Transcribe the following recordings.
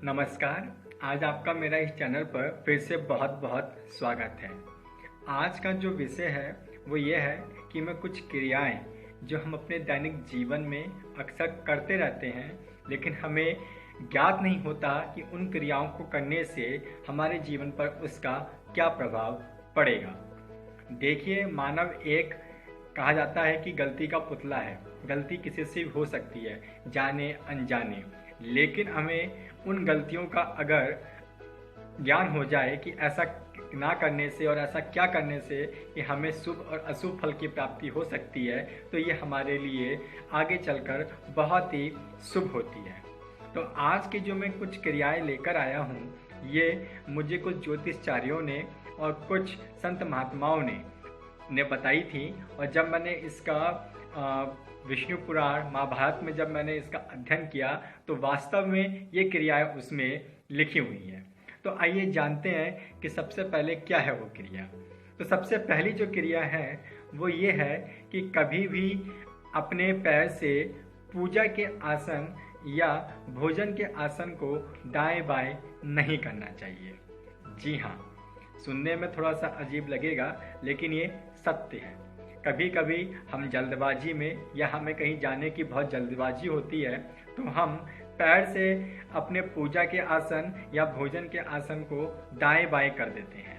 नमस्कार। आज आपका मेरा इस चैनल पर फिर से बहुत बहुत स्वागत है। आज का जो विषय है वो ये है कि मैं कुछ क्रियाएं जो हम अपने दैनिक जीवन में अक्सर करते रहते हैं, लेकिन हमें ज्ञात नहीं होता कि उन क्रियाओं को करने से हमारे जीवन पर उसका क्या प्रभाव पड़ेगा। देखिए, मानव एक कहा जाता है कि गलती का पुतला है। गलती किसी से भी हो सकती है, जाने अनजाने, लेकिन हमें उन गलतियों का अगर ज्ञान हो जाए कि ऐसा ना करने से और ऐसा क्या करने से कि हमें शुभ और अशुभ फल की प्राप्ति हो सकती है, तो ये हमारे लिए आगे चलकर बहुत ही शुभ होती है। तो आज की जो मैं कुछ क्रियाएं लेकर आया हूँ, ये मुझे कुछ ज्योतिषचार्यों ने और कुछ संत महात्माओं ने बताई थी। और जब मैंने इसका विष्णु पुराण महाभारत में जब मैंने इसका अध्ययन किया तो वास्तव में ये क्रियाएं उसमें लिखी हुई हैं। तो आइए जानते हैं कि सबसे पहले क्या है वो क्रिया। तो सबसे पहली जो क्रिया है वो ये है कि कभी भी अपने पैर से पूजा के आसन या भोजन के आसन को दाएं बाएं नहीं करना चाहिए। जी हाँ, सुनने में थोड़ा सा अजीब लगेगा, लेकिन ये सत्य है। कभी कभी हम जल्दबाजी में या हमें कहीं जाने की बहुत जल्दबाजी होती है तो हम पैर से अपने पूजा के आसन या भोजन के आसन को दाएं बाएं कर देते हैं।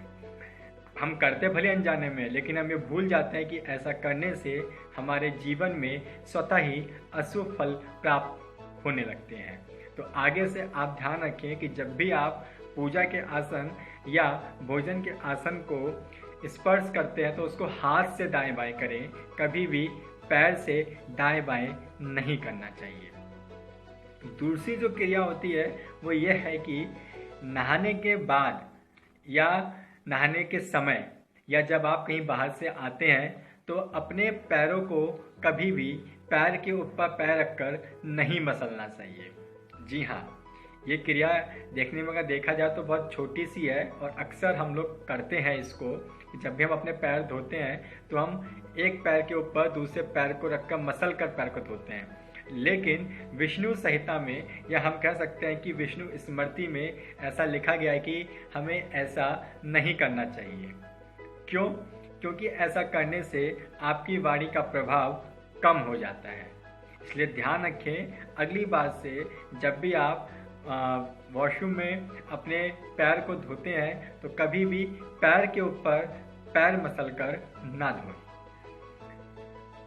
हम करते भले अनजाने में, लेकिन हम ये भूल जाते हैं कि ऐसा करने से हमारे जीवन में स्वतः ही अशुभ फल प्राप्त होने लगते हैं। तो आगे से आप ध्यान रखें कि जब भी आप पूजा के आसन या भोजन के आसन को स्पर्श करते हैं तो उसको हाथ से दाएं बाएं करें, कभी भी पैर से दाएं बाएं नहीं करना चाहिए। दूसरी जो क्रिया होती है वो ये है कि नहाने के बाद या नहाने के समय या जब आप कहीं बाहर से आते हैं तो अपने पैरों को कभी भी पैर के ऊपर पैर रखकर नहीं मसलना चाहिए। जी हाँ, ये क्रिया देखने में अगर देखा जाए तो बहुत छोटी सी है और अक्सर हम लोग करते हैं इसको। जब भी हम अपने पैर धोते हैं तो हम एक पैर के ऊपर दूसरे पैर को रखकर मसल कर पैर को धोते हैं, लेकिन विष्णु संहिता में या हम कह सकते हैं कि विष्णु स्मृति में ऐसा लिखा गया है कि हमें ऐसा नहीं करना चाहिए। क्यों? क्योंकि ऐसा करने से आपकी वाणी का प्रभाव कम हो जाता है। इसलिए ध्यान रखें, अगली बार से जब भी आप वॉशरूम में अपने पैर को धोते हैं तो कभी भी पैर के ऊपर पैर मसल कर ना धोएं।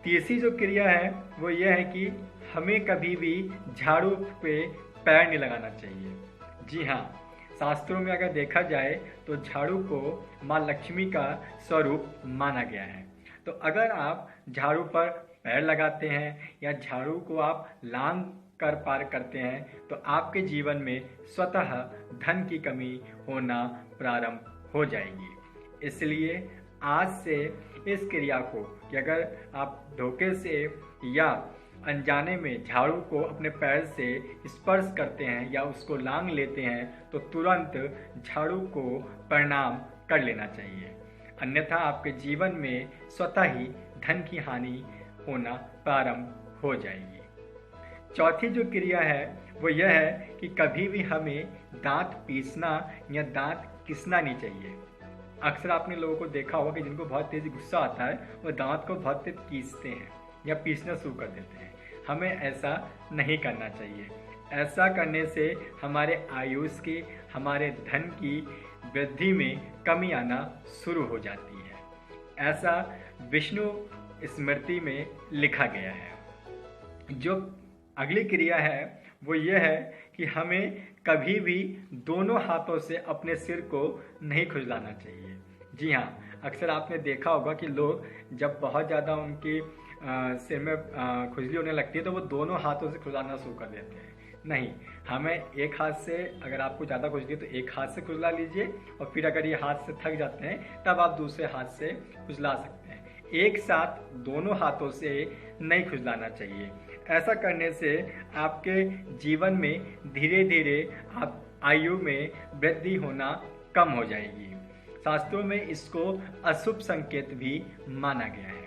तीसरी जो क्रिया है वो ये है कि हमें कभी भी झाड़ू पे पैर नहीं लगाना चाहिए। जी हाँ, शास्त्रों में अगर देखा जाए तो झाड़ू को माँ लक्ष्मी का स्वरूप माना गया है। तो अगर आप झाड़ू पर पैर लगाते हैं या झाड़ू को आप लांग कर पार करते हैं तो आपके जीवन में स्वतः धन की कमी होना प्रारंभ हो जाएगी। इसलिए आज से इस क्रिया को कि अगर आप धोखे से या अनजाने में झाड़ू को अपने पैर से स्पर्श करते हैं या उसको लांग लेते हैं तो तुरंत झाड़ू को प्रणाम कर लेना चाहिए, अन्यथा आपके जीवन में स्वतः ही धन की हानि होना प्रारंभ हो जाएगी। चौथी जो क्रिया है वो यह है कि कभी भी हमें दांत पीसना या दांत किसना नहीं चाहिए। अक्सर आपने लोगों को देखा होगा कि जिनको बहुत तेज़ी गुस्सा आता है वो दांत को बहुत तेज पीसते हैं या पीसना शुरू कर देते हैं। हमें ऐसा नहीं करना चाहिए। ऐसा करने से हमारे आयुष की, हमारे धन की वृद्धि में कमी आना शुरू हो जाती है। ऐसा विष्णु स्मृति में लिखा गया है। जो अगली क्रिया है वो ये है कि हमें कभी भी दोनों हाथों से अपने सिर को नहीं खुजलाना चाहिए। जी हाँ, अक्सर आपने देखा होगा कि लोग जब बहुत ज़्यादा उनकी सिर में खुजली होने लगती है तो वो दोनों हाथों से खुजलाना शुरू कर देते हैं। नहीं, हमें एक हाथ से, अगर आपको ज़्यादा खुजली है तो एक हाथ से खुजला लीजिए और फिर अगर ये हाथ से थक जाते हैं तब आप दूसरे हाथ से खुजला सकते हैं। एक साथ दोनों हाथों से नहीं खुजलाना चाहिए। ऐसा करने से आपके जीवन में धीरे धीरे आप आयु में वृद्धि होना कम हो जाएगी। शास्त्रों में इसको अशुभ संकेत भी माना गया है।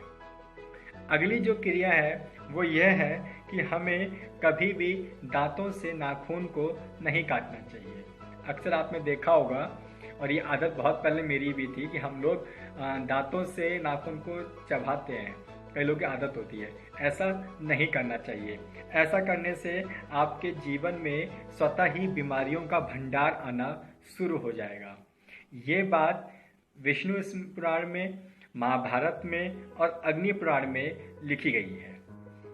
अगली जो क्रिया है वो यह है कि हमें कभी भी दांतों से नाखून को नहीं काटना चाहिए। अक्सर आपने देखा होगा, और ये आदत बहुत पहले मेरी भी थी, कि हम लोग दांतों से नाखून को चबाते हैं। कई लोगों की आदत होती है। ऐसा नहीं करना चाहिए। ऐसा करने से आपके जीवन में स्वतः ही बीमारियों का भंडार आना शुरू हो जाएगा। ये बात विष्णु पुराण में, महाभारत में और अग्नि पुराण में लिखी गई है।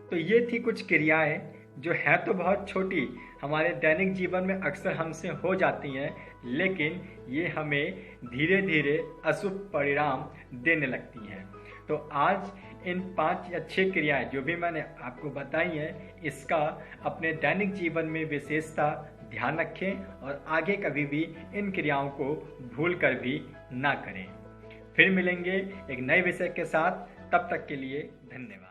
तो ये थी कुछ क्रियाएं जो है तो बहुत छोटी, हमारे दैनिक जीवन में अक्सर हमसे हो जाती हैं, लेकिन ये हमें धीरे धीरे अशुभ परिणाम देने लगती हैं। तो आज इन 5 या 6 क्रियाएं जो भी मैंने आपको बताई हैं, इसका अपने दैनिक जीवन में विशेषता ध्यान रखें और आगे कभी भी इन क्रियाओं को भूल कर भी ना करें। फिर मिलेंगे एक नए विषय के साथ। तब तक के लिए धन्यवाद।